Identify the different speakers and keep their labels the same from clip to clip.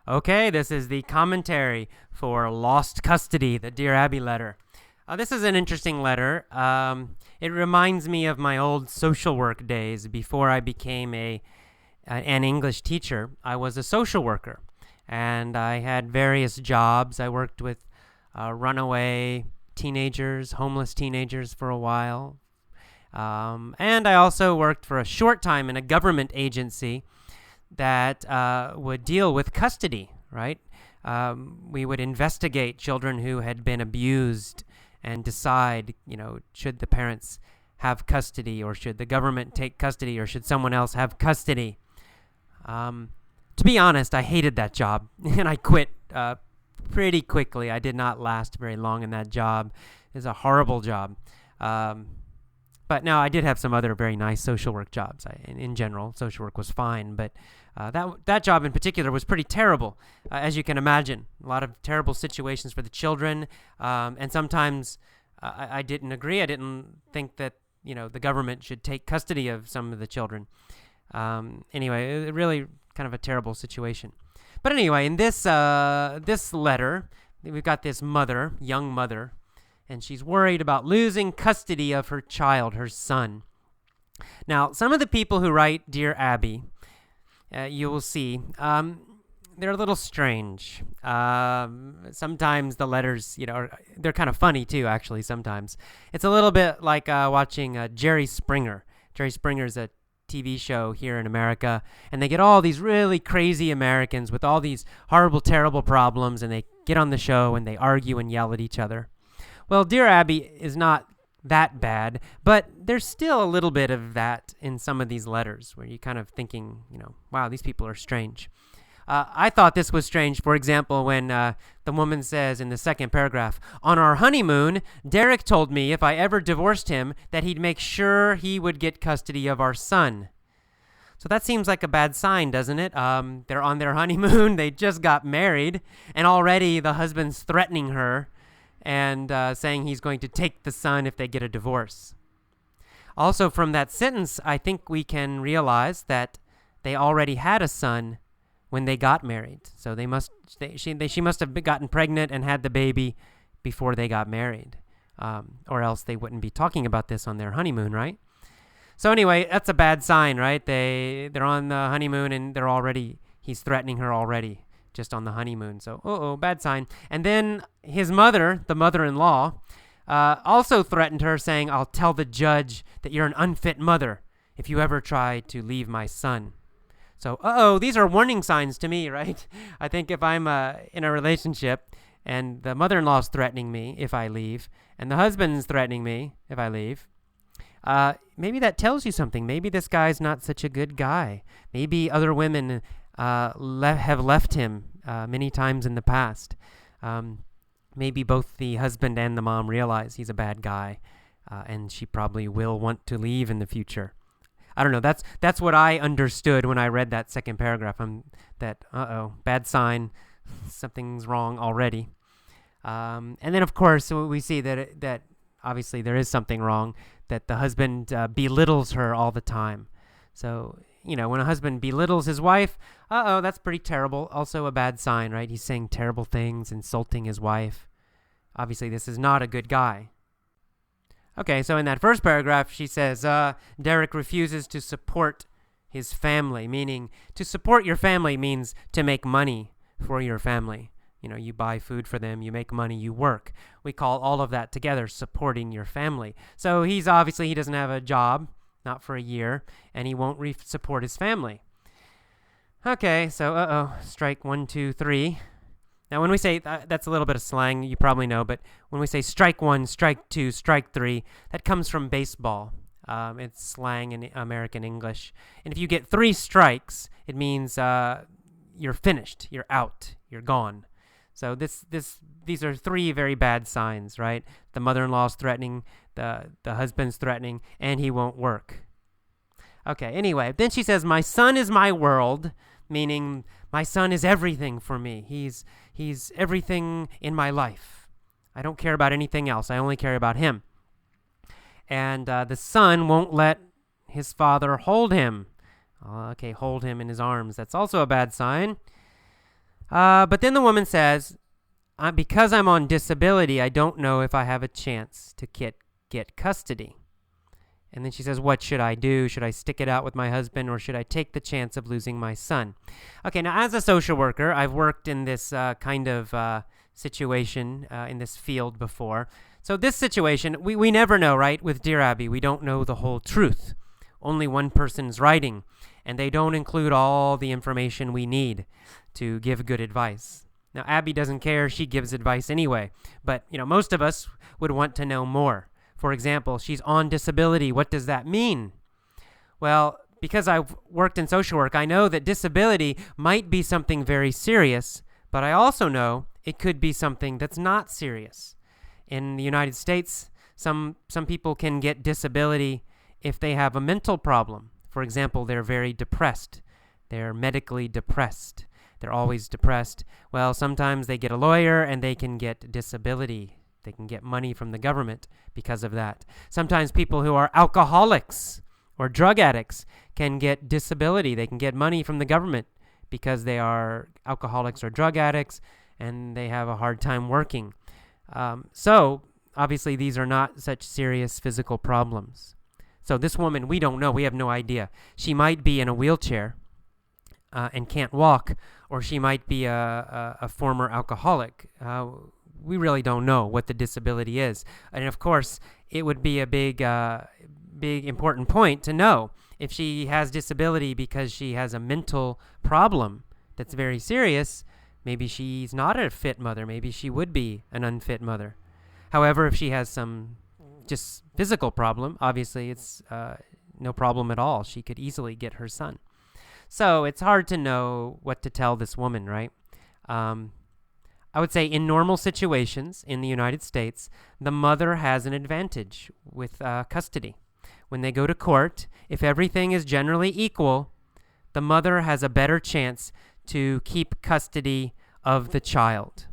Speaker 1: Okay, this is the commentary for Lost Custody, the Dear Abby letter. This is an interesting letter. It reminds me of my old social work days before I became an English teacher. I was a social worker, and I had various jobs. I worked with runaway teenagers, homeless teenagers for a while. And I also worked for a short time in a government agency that would deal with custody, right? We would investigate children who had been abused and decide, should the parents have custody, or should the government take custody, or should someone else have custody. To be honest, I hated that job, and I quit pretty quickly. I did not last very long in that job. It was a horrible job. But now I did have some other very nice social work jobs. In general, social work was fine, but that job in particular was pretty terrible, as you can imagine. A lot of terrible situations for the children, and sometimes I didn't agree. I didn't think that the government should take custody of some of the children. Anyway, it really kind of a terrible situation. But anyway, in this letter, we've got this mother, young mother, and she's worried about losing custody of her child, her son. Now, some of the people who write Dear Abby, you will see, they're a little strange. Sometimes the letters, they're kind of funny too, actually, sometimes. It's a little bit like watching Jerry Springer. Jerry Springer's a TV show here in America, and they get all these really crazy Americans with all these horrible, terrible problems, and they get on the show and they argue and yell at each other. Well, Dear Abby is not that bad, but there's still a little bit of that in some of these letters where you're kind of thinking, wow, these people are strange. I thought this was strange, for example, when the woman says in the second paragraph, "On our honeymoon, Derek told me if I ever divorced him that he'd make sure he would get custody of our son." So that seems like a bad sign, doesn't it? They're on their honeymoon, they just got married, and already the husband's threatening her and saying he's going to take the son if they get a divorce. Also, from that sentence, I think we can realize that they already had a son when they got married. So she must have gotten pregnant and had the baby before they got married, or else they wouldn't be talking about this on their honeymoon, right? So anyway, that's a bad sign, right? They're on the honeymoon and he's threatening her already, just on the honeymoon. So, bad sign. And then his mother, the mother-in-law, also threatened her, saying, "I'll tell the judge that you're an unfit mother if you ever try to leave my son." So, these are warning signs to me, right? I think if I'm in a relationship and the mother-in-law's threatening me if I leave, and the husband's threatening me if I leave, maybe that tells you something. Maybe this guy's not such a good guy. Maybe other women have left him many times in the past. Maybe both the husband and the mom realize he's a bad guy, and she probably will want to leave in the future. I don't know. That's what I understood when I read that second paragraph. Bad sign. Something's wrong already. And then, of course, we see that obviously there is something wrong, that the husband belittles her all the time. So, when a husband belittles his wife, that's pretty terrible. Also a bad sign, right? He's saying terrible things, insulting his wife. Obviously, this is not a good guy. Okay, so in that first paragraph, she says, Derek refuses to support his family, meaning to support your family means to make money for your family. You buy food for them, you make money, you work. We call all of that together supporting your family. So he doesn't have a job, not for a year, and he won't support his family. Okay, so strike 1, 2, 3. Now, when we say, that's a little bit of slang, you probably know, but when we say strike 1, strike 2, strike 3, that comes from baseball. It's slang in American English. And if you get 3 strikes, it means you're finished, you're out, you're gone. So these are 3 very bad signs, right? The mother-in-law's threatening, the husband's threatening, and he won't work. Okay, anyway, then she says, "My son is my world," meaning my son is everything for me. He's everything in my life. I don't care about anything else. I only care about him. And the son won't let his father hold him. Okay, hold him in his arms. That's also a bad sign. But then the woman says, because I'm on disability, I don't know if I have a chance to get custody. And then she says, what should I do? Should I stick it out with my husband, or should I take the chance of losing my son? Okay, now as a social worker, I've worked in this kind of situation in this field before. So this situation, we never know, right? With Dear Abby, we don't know the whole truth. Only one person's writing, and they don't include all the information we need to give good advice. Now, Abby doesn't care. She gives advice anyway. But, most of us would want to know more. For example, she's on disability. What does that mean? Well, because I've worked in social work, I know that disability might be something very serious, but I also know it could be something that's not serious. In the United States, some people can get disability if they have a mental problem. For example, they're very depressed. They're medically depressed. They're always depressed. Well, sometimes they get a lawyer and they can get disability. They can get money from the government because of that. Sometimes people who are alcoholics or drug addicts can get disability. They can get money from the government because they are alcoholics or drug addicts and they have a hard time working. So, obviously, these are not such serious physical problems. So this woman, we don't know. We have no idea. She might be in a wheelchair and can't walk, or she might be a former alcoholic. We really don't know what the disability is. And of course, it would be a big important point to know if she has disability because she has a mental problem that's very serious. Maybe she's not a fit mother. Maybe she would be an unfit mother. However, if she has some just physical problem, obviously it's no problem at all. She could easily get her son. So it's hard to know what to tell this woman, right? I would say in normal situations in the United States, the mother has an advantage with custody. When they go to court, if everything is generally equal, the mother has a better chance to keep custody of the child.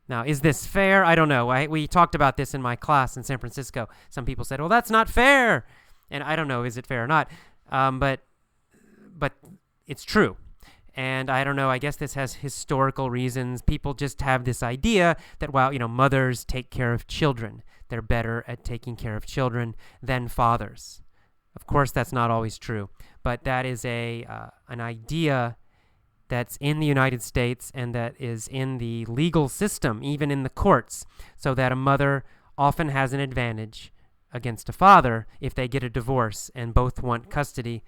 Speaker 1: Now, is this fair? I don't know. We talked about this in my class in San Francisco. Some people said, well, that's not fair. And I don't know, is it fair or not? But it's true. And I don't know, I guess this has historical reasons. People just have this idea that, mothers take care of children. They're better at taking care of children than fathers. Of course, that's not always true. But that is an idea that's in the United States and that is in the legal system, even in the courts, so that a mother often has an advantage against a father if they get a divorce and both want custody.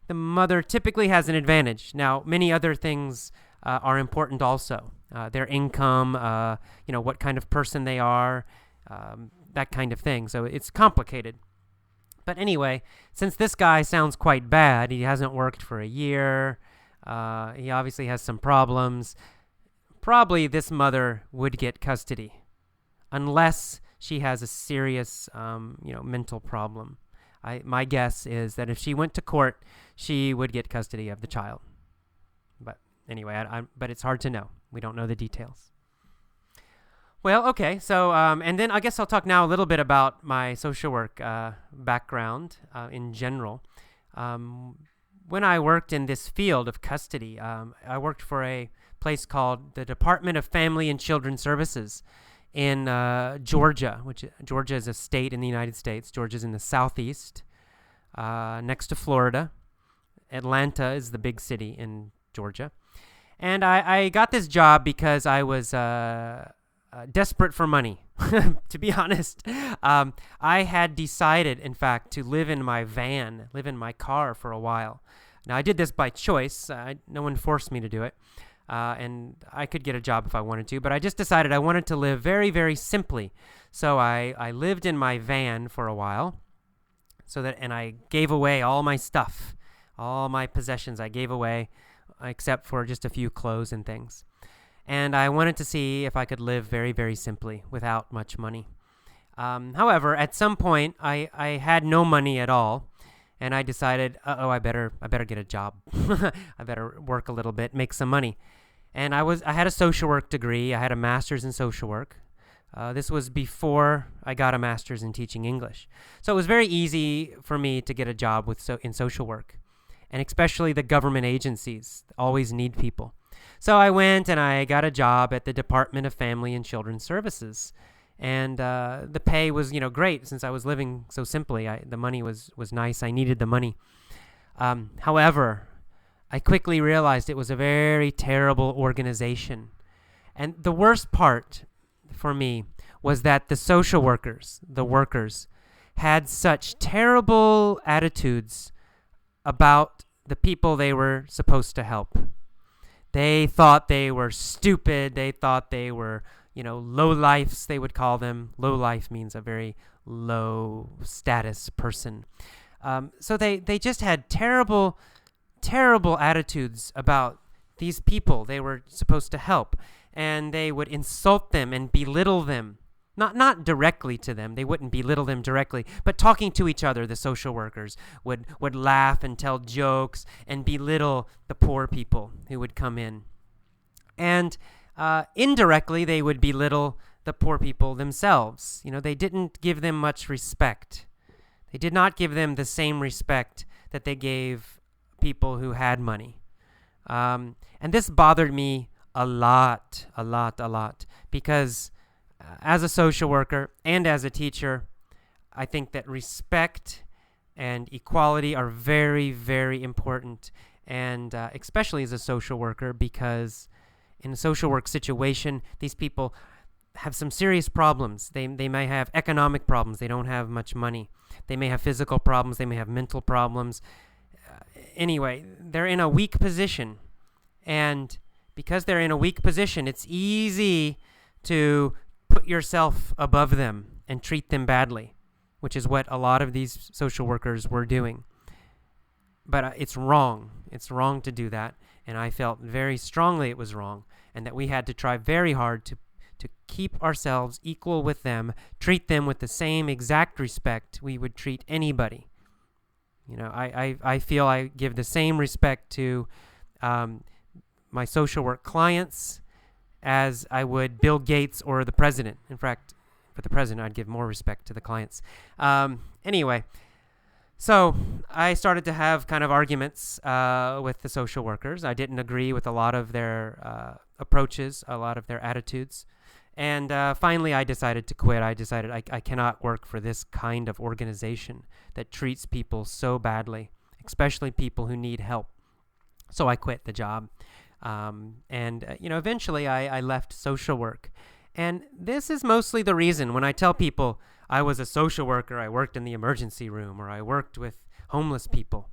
Speaker 1: The mother typically has an advantage. Now, many other things are important also. Their income, what kind of person they are, that kind of thing. So it's complicated. But anyway, since this guy sounds quite bad, he hasn't worked for a year, he obviously has some problems, probably this mother would get custody unless she has a serious, mental problem. My guess is that if she went to court, she would get custody of the child. But anyway, but it's hard to know. We don't know the details. Well, okay. So, and then I guess I'll talk now a little bit about my social work background in general. When I worked in this field of custody, I worked for a place called the Department of Family and Children Services in Georgia, which Georgia is a state in the United States. Georgia's in the southeast, next to Florida. Atlanta is the big city in Georgia. And I got this job because I was desperate for money, to be honest. I had decided, in fact, to live in my car for a while. Now, I did this by choice. No one forced me to do it. And I could get a job if I wanted to, but I just decided I wanted to live very, very simply. So I lived in my van for a while, and I gave away all my stuff, all my possessions I gave away, except for just a few clothes and things. And I wanted to see if I could live very, very simply without much money. However, at some point, I had no money at all. And I decided, I better get a job. I better work a little bit, make some money. And I had a social work degree. I had a master's in social work. This was before I got a master's in teaching English. So it was very easy for me to get a job in social work. And especially the government agencies always need people. So I went and I got a job at the Department of Family and Children's Services. And the pay was, great since I was living so simply. The money was nice. I needed the money. However, I quickly realized it was a very terrible organization. And the worst part for me was that the social workers, the workers, had such terrible attitudes about the people they were supposed to help. They thought they were stupid. They thought they were, low-lifes, they would call them. Low-life means a very low-status person. So they just had terrible attitudes about these people they were supposed to help. And they would insult them and belittle them. Not directly to them. They wouldn't belittle them directly. But talking to each other, the social workers would laugh and tell jokes and belittle the poor people who would come in. And indirectly, they would belittle the poor people themselves. They didn't give them much respect. They did not give them the same respect that they gave people who had money. And this bothered me a lot, because as a social worker and as a teacher, I think that respect and equality are very, very important, and especially as a social worker, because in a social work situation, these people have some serious problems. They may have economic problems. They don't have much money. They may have physical problems. They may have mental problems. Anyway, they're in a weak position, and because they're in a weak position, it's easy to put yourself above them and treat them badly, which is what a lot of these social workers were doing. But it's wrong. It's wrong to do that, and I felt very strongly it was wrong, and that we had to try very hard to keep ourselves equal with them, treat them with the same exact respect we would treat anybody. I feel I give the same respect to my social work clients as I would Bill Gates or the president. In fact, for the president, I'd give more respect to the clients. Anyway, so I started to have kind of arguments with the social workers. I didn't agree with a lot of their approaches, a lot of their attitudes. And finally, I decided to quit. I decided I cannot work for this kind of organization that treats people so badly, especially people who need help. So I quit the job. Eventually I left social work. And this is mostly the reason when I tell people I was a social worker, I worked in the emergency room, or I worked with homeless people.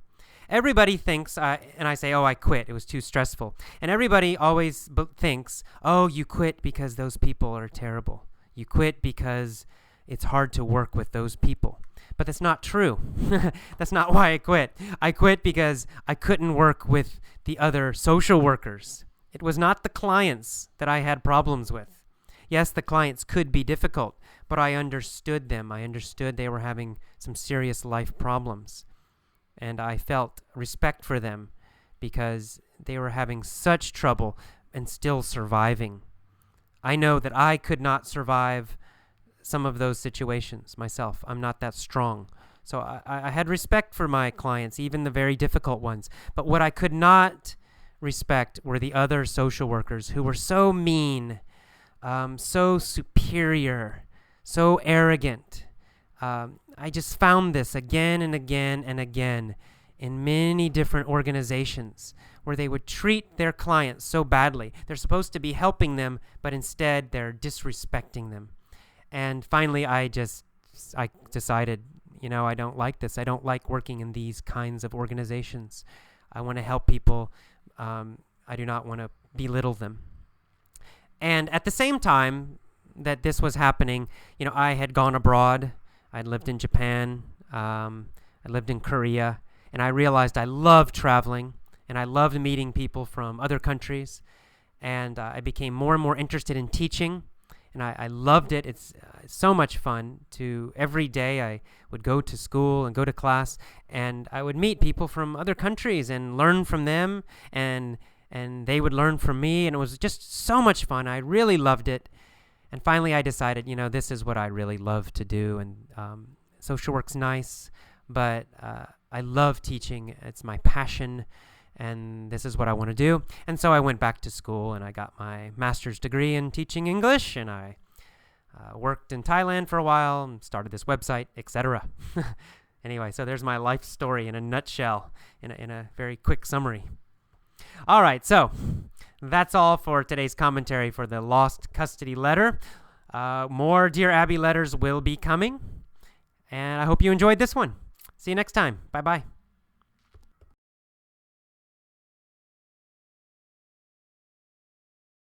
Speaker 1: Everybody thinks, and I say, I quit. It was too stressful. And everybody always thinks, you quit because those people are terrible. You quit because it's hard to work with those people. But that's not true. That's not why I quit. I quit because I couldn't work with the other social workers. It was not the clients that I had problems with. Yes, the clients could be difficult, but I understood them. I understood they were having some serious life problems. And I felt respect for them because they were having such trouble and still surviving. I know that I could not survive some of those situations myself. I'm not that strong. So I had respect for my clients, even the very difficult ones. But what I could not respect were the other social workers who were so mean, so superior, so arrogant. I just found this again and again and again in many different organizations where they would treat their clients so badly. They're supposed to be helping them, but instead they're disrespecting them. And finally, I decided, I don't like this. I don't like working in these kinds of organizations. I want to help people. I do not want to belittle them. And at the same time that this was happening, I had gone abroad. I'd lived in Japan. I lived in Korea. And I realized I loved traveling. And I loved meeting people from other countries. And I became more and more interested in teaching. And I loved it. It's so much fun. Every day I would go to school and go to class, and I would meet people from other countries and learn from them, and they would learn from me, and it was just so much fun. I really loved it. And finally I decided, this is what I really love to do, and social work's nice, but I love teaching. It's my passion, and this is what I want to do. And so I went back to school and I got my master's degree in teaching English, and I worked in Thailand for a while and started this website, etc. Anyway, so there's my life story in a nutshell, in a very quick summary. All right, so that's all for today's commentary for the lost custody letter. More Dear Abby letters will be coming, and I hope you enjoyed this one. See you next time. Bye-bye.